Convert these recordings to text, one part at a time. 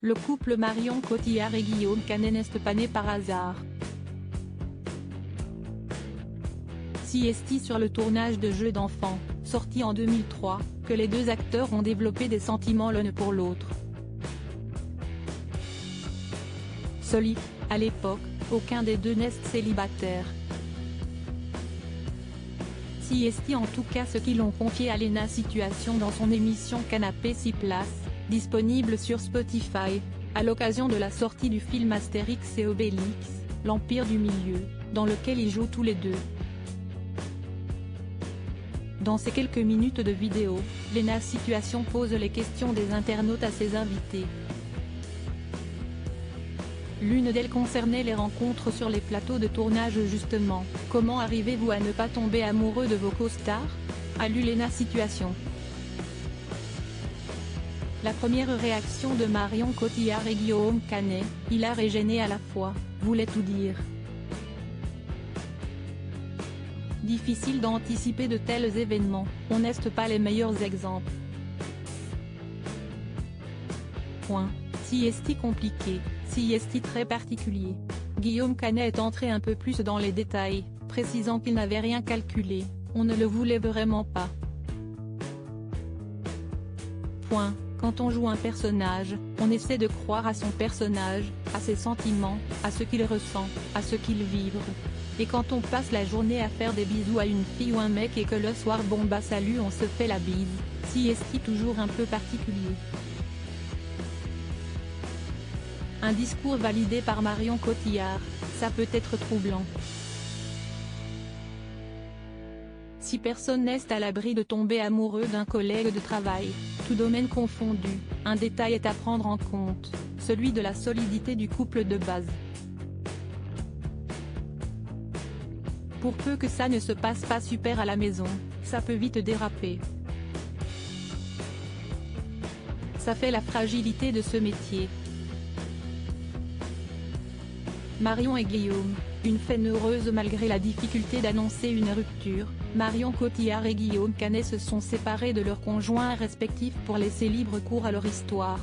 Le couple Marion Cotillard et Guillaume Canet n'est pas né par hasard. Si est sur le tournage de Jeux d'enfants, sorti en 2003, que les deux acteurs ont développé des sentiments l'un pour l'autre. Solide, à l'époque, aucun des deux n'est célibataire. Si est en tout cas ce qu'ils ont confié à Léna Situation dans son émission Canapé 6 places, disponible sur Spotify, à l'occasion de la sortie du film Astérix et Obélix, l'Empire du Milieu, dans lequel ils jouent tous les deux. Dans ces quelques minutes de vidéo, Léna Situation pose les questions des internautes à ses invités. L'une d'elles concernait les rencontres sur les plateaux de tournage justement. Comment arrivez-vous à ne pas tomber amoureux de vos co-stars ? A lu Léna Situation. La première réaction de Marion Cotillard et Guillaume Canet, hilar et gêné à la fois, voulait tout dire. Difficile d'anticiper de tels événements, on n'est pas les meilleurs exemples. Si est compliqué, si est très particulier. Guillaume Canet est entré un peu plus dans les détails, précisant qu'il n'avait rien calculé, on ne le voulait vraiment pas. Quand on joue un personnage, on essaie de croire à son personnage, à ses sentiments, à ce qu'il ressent, à ce qu'il vibre. Et quand on passe la journée à faire des bisous à une fille ou un mec et que le soir bon bah salut on se fait la bise, si est toujours un peu particulier. Un discours validé par Marion Cotillard, ça peut être troublant. Si personne n'est à l'abri de tomber amoureux d'un collègue de travail, tout domaine confondu, un détail est à prendre en compte, celui de la solidité du couple de base. Pour peu que ça ne se passe pas super à la maison, ça peut vite déraper. Ça fait la fragilité de ce métier. Marion et Guillaume, une fin heureuse malgré la difficulté d'annoncer une rupture. Marion Cotillard et Guillaume Canet se sont séparés de leurs conjoints respectifs pour laisser libre cours à leur histoire.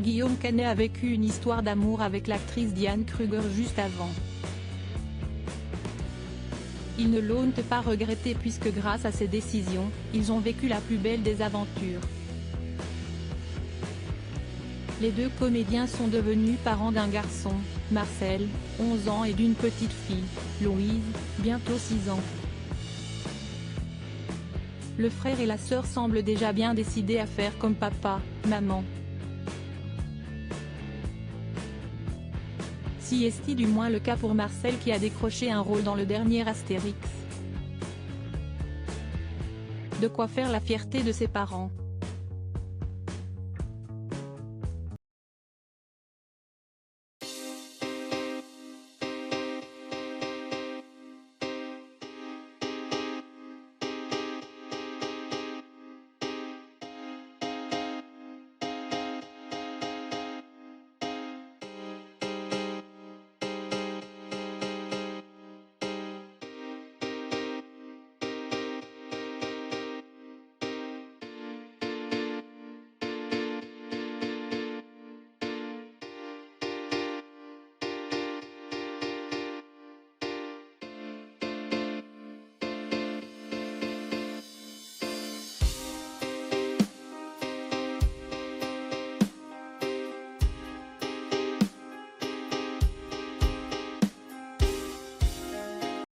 Guillaume Canet a vécu une histoire d'amour avec l'actrice Diane Kruger juste avant. Ils ne l'ont pas regretté puisque grâce à ces décisions, ils ont vécu la plus belle des aventures. Les deux comédiens sont devenus parents d'un garçon, Marcel, 11 ans et d'une petite fille, Louise, bientôt 6 ans. Le frère et la sœur semblent déjà bien décidés à faire comme papa, maman. Si est du moins le cas pour Marcel qui a décroché un rôle dans le dernier Astérix. De quoi faire la fierté de ses parents.